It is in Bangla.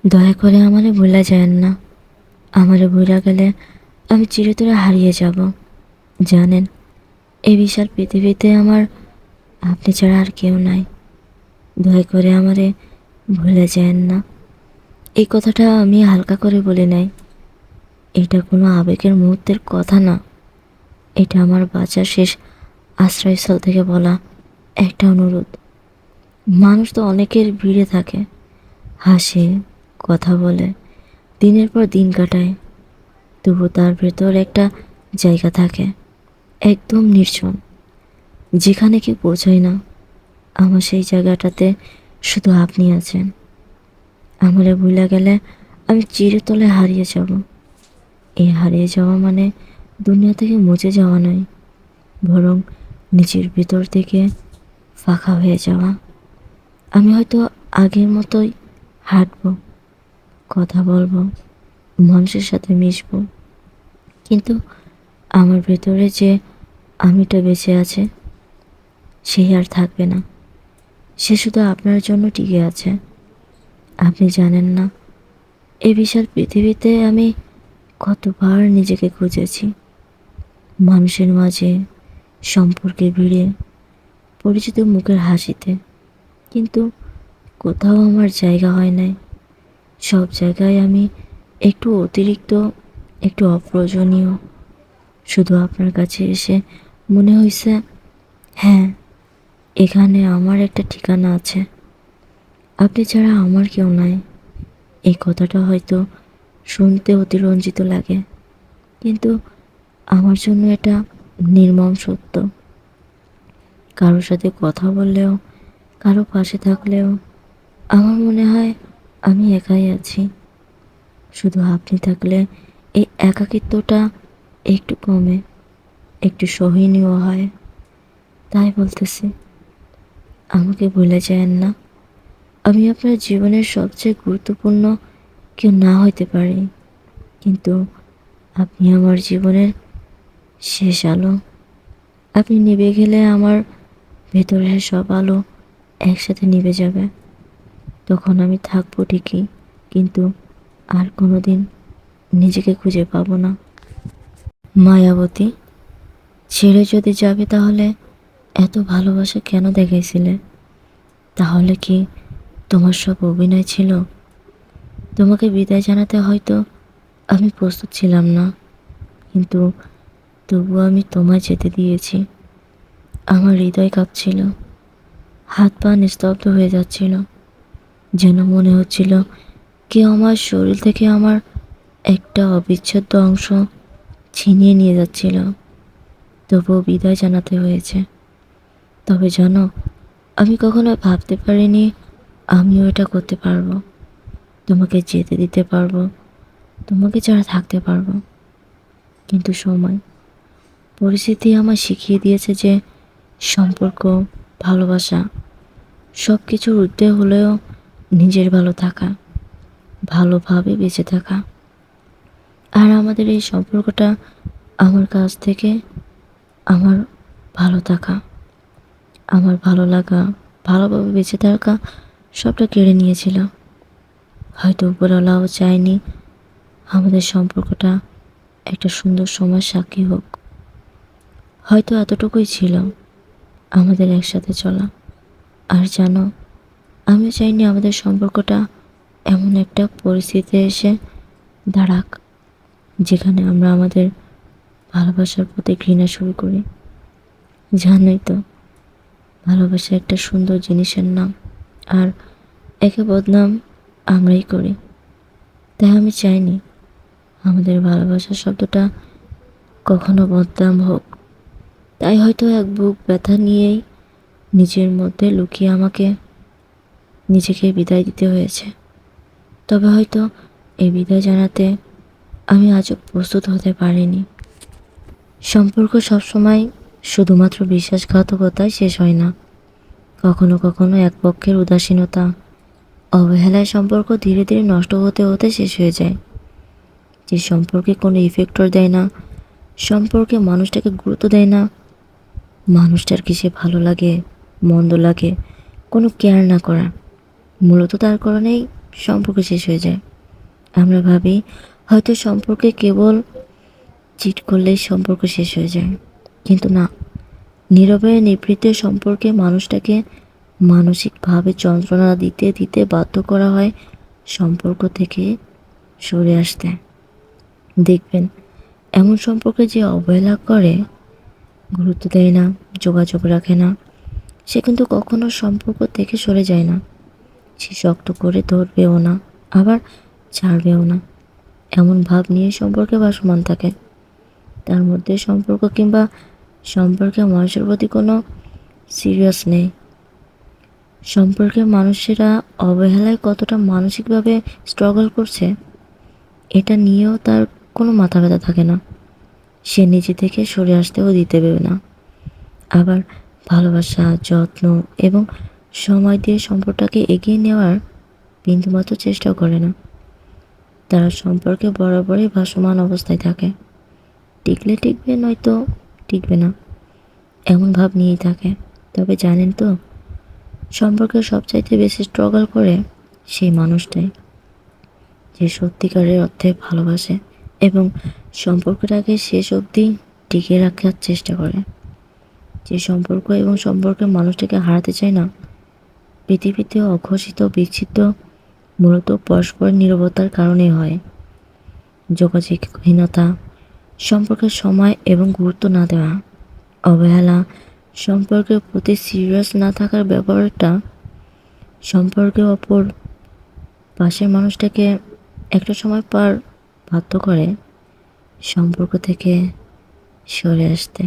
দয়া করে আমারে ভুলা যায়েন না। আমারে ভুইলা গেলে আমি চিরতরে হারিয়ে যাব। জানেন, এই বিশাল পৃথিবীতে আমার আপনি ছাড়া আর কেউ নাই। দয়া করে আমারে ভুলে যায়েন না। এই কথাটা আমি হালকা করে বলি নাই। এটা কোনো আবেগের মুহূর্তের কথা না। এটা আমার বাঁচার শেষ আশ্রয়স্থল থেকে বলা একটা অনুরোধ। মানুষ তো অনেকের ভিড়ে থাকে, হাসে, কথা বলে, দিনের পর দিন কাটায়। তবু তার ভেতর একটা জায়গা থাকে, একদম নির্জন, যেখানে কেউ পৌঁছায় না। আমার সেই জায়গাটাতে শুধু আপনি আছেন। আমারে ভুলে গেলে আমি চিরতলে হারিয়ে যাব। এই হারিয়ে যাওয়া মানে দুনিয়া থেকে মুছে যাওয়া নয়, বরং নিজের ভিতর থেকে ফাঁকা হয়ে যাওয়া। আমি হয়তো আগের মতোই হাঁটবো, কথা বলবো, মানুষের সাথে মিশবো, কিন্তু আমার ভেতরে যে আমিটা বেঁচে আছে, সেই আর থাকবে না। সে শুধু আপনার জন্য টিকে আছে। আপনি জানেন না, এই বিশাল পৃথিবীতে আমি কতবার নিজেকে খুঁজেছি, মানুষের মাঝে, সম্পর্কের ভিড়ে, পরিচিত মুখের হাসিতে, কিন্তু কোথাও আমার জায়গা হয় নাই। সব জায়গায় আমি একটু অতিরিক্ত, একটু অপ্রয়োজনীয়। শুধু আপনার কাছে এসে মনে হয়েছে, হ্যাঁ, এখানে আমার একটা ঠিকানা আছে। আপনি ছাড়া আমার কেউ নাই। এই কথাটা হয়তো শুনতে অতিরঞ্জিত লাগে, কিন্তু আমার জন্য এটা নির্মম সত্য। কারোর সাথে কথা বললেও, কারো পাশে থাকলেও আমার মনে হয় আমি একাই আছি। শুধু আপনি থাকলে এই একাকিত্বটা একটু কমে, একটু সহনীয় হয়। তাই বলতেছি, আমাকে ভুলে যায়েন না। আমি আপনার জীবনের সবচেয়ে গুরুত্বপূর্ণ কেউ না হইতে পারি, কিন্তু আপনি আমার জীবনের শেষ আলো। আপনি নিভে গেলে আমার ভেতরের সব আলো একসাথে নিভে যাবে। তখন আমি থাকবো ঠিকই, কিন্তু আর কোনোদিন নিজেকে খুঁজে পাবো না। মায়াবতী, ছেড়ে যদি যাবে তাহলে এত ভালোবাসা কেন দেখাইছিলে? তাহলে কি তোমার সব অভিনয় ছিল? তোমাকে বিদায় জানাতে হয়তো আমি প্রস্তুত ছিলাম না, কিন্তু তবুও আমি তোমায় যেতে দিয়েছি। আমার হৃদয় কাঁপছিল, হাত পা নিস্তব্ধ হয়ে যাচ্ছিল, যেন মনে হচ্ছিল কেউ আমার শরীর থেকে আমার একটা অবিচ্ছেদ্য অংশ ছিনিয়ে নিয়ে যাচ্ছিল। তবুও বিদায় জানাতে হয়েছে। তবে জানো, আমি কখনো ভাবতে পারিনি আমিও এটা করতে পারবো। তোমাকে যেতে দিতে পারবো, তোমাকে ছাড়া থাকতে পারবো। কিন্তু সময়, পরিস্থিতি আমায় শিখিয়ে দিয়েছে যে সম্পর্ক, ভালোবাসা, সব কিছুর ঊর্ধ্বে হলেও নিজের ভালো থাকা, ভালোভাবে বেঁচে থাকা। আর আমাদের এই সম্পর্কটা আমার কাছ থেকে আমার ভালো থাকা, আমার ভালো লাগা, ভালোভাবে বেঁচে থাকা সবটা কেড়ে নিয়েছিল। হয়তো উপরওয়ালাও চায়নি আমাদের সম্পর্কটা একটা সুন্দর সময় সাক্ষী হোক। হয়তো এতটুকুই ছিল আমাদের একসাথে চলা। আর জানো, আমি চাইনি আমাদের সম্পর্কটা এমন একটা পরিস্থিতিতে এসে দাঁড়াক, যেখানে আমরা আমাদের ভালোবাসার প্রতি ঘৃণা শুরু করি। জানোই তো, ভালোবাসা একটা সুন্দর জিনিসের নাম, আর একে বদনাম আমরাই করি। তাই আমি চাইনি আমাদের ভালোবাসা শব্দটা কখনো বদনাম হোক। তাই হয়তো এক বুক ব্যথা নিয়েই নিজের মধ্যে লুকিয়ে আমাকে নিজেকে বিদায় দিতে হয়েছে। তবে হয়তো এই বিদায় জানাতে আমি আজও প্রস্তুত হতে পারিনি। সম্পর্ক সবসময় শুধুমাত্র বিশ্বাসঘাতকতায় শেষ হয় না। কখনো কখনো এক পক্ষের উদাসীনতা, অবহেলায় সম্পর্ক ধীরে ধীরে নষ্ট হতে হতে শেষ হয়ে যায়। যে সম্পর্কে কোনো ইফেক্টর দেয় না, সম্পর্কে মানুষটাকে গুরুত্ব দেয় না, মানুষটার কিসে ভালো লাগে, মন্দ লাগে, কোনো কেয়ার না করা, মূলত তার কারণেই সম্পর্ক শেষ হয়ে যায়। আমরা ভাবি হয়তো সম্পর্কে কেবল চিট করলেই সম্পর্ক শেষ হয়ে যায়, কিন্তু না। নীরবে নিভৃত সম্পর্কে মানুষটাকে মানসিকভাবে যন্ত্রণা দিতে দিতে বাধ্য করা হয় সম্পর্ক থেকে সরে আসতে। দেখবেন, এমন সম্পর্কে যে অবহেলা করে, গুরুত্ব দেয় না, যোগাযোগ রাখে না, সে কিন্তু কখনো সম্পর্ক থেকে সরে যায় না। সে শক্ত করে ধরবেও না, আবার ছাড়বেও না। এমন ভাব নিয়ে সম্পর্কে ভাসমান থাকে। তার মধ্যে সম্পর্ক কিংবা সম্পর্কের মানুষের প্রতি কোনো সিরিয়াস নেই। সম্পর্কের মানুষেরা অবহেলায় কতটা মানসিকভাবে স্ট্রাগল করছে, এটা নিয়েও তার কোনো মাথা ব্যথা থাকে না। সে নিজে থেকে সরে আসতেও দিতে দেবে না। আবার ভালোবাসা, যত্ন এবং সময় দিয়ে সম্পর্কটাকে এগিয়ে নেওয়ার বিন্দুমাত্র চেষ্টাও করে না। তারা সম্পর্কে বরাবরই ভাসমান অবস্থায় থাকে। টিকলে টিকবে, নয়তো টিকবে না, এমন ভাব নিয়েই থাকে। তবে জানেন তো, সম্পর্কে সবচাইতে বেশি স্ট্রাগল করে সেই মানুষটাই, যে সত্যিকারের অর্থে ভালোবাসে এবং সম্পর্কটাকে শেষ অবধি টিকিয়ে রাখার চেষ্টা করে। যে সম্পর্ক এবং সম্পর্কের মানুষটাকে হারাতে চায় না। পৃথিবীতে অঘোষিত বিচ্ছেদ মূলত পরস্পরের নীরবতার কারণে হয়। যোগাযোগহীনতা, সম্পর্কের সময় এবং গুরুত্ব না দেওয়া, অবহেলা, সম্পর্কের প্রতি সিরিয়াস না থাকার ব্যাপারটা সম্পর্কের অপর পাশের মানুষটাকে একটা সময় পর বাধ্য করে সম্পর্ক থেকে সরে আসতে।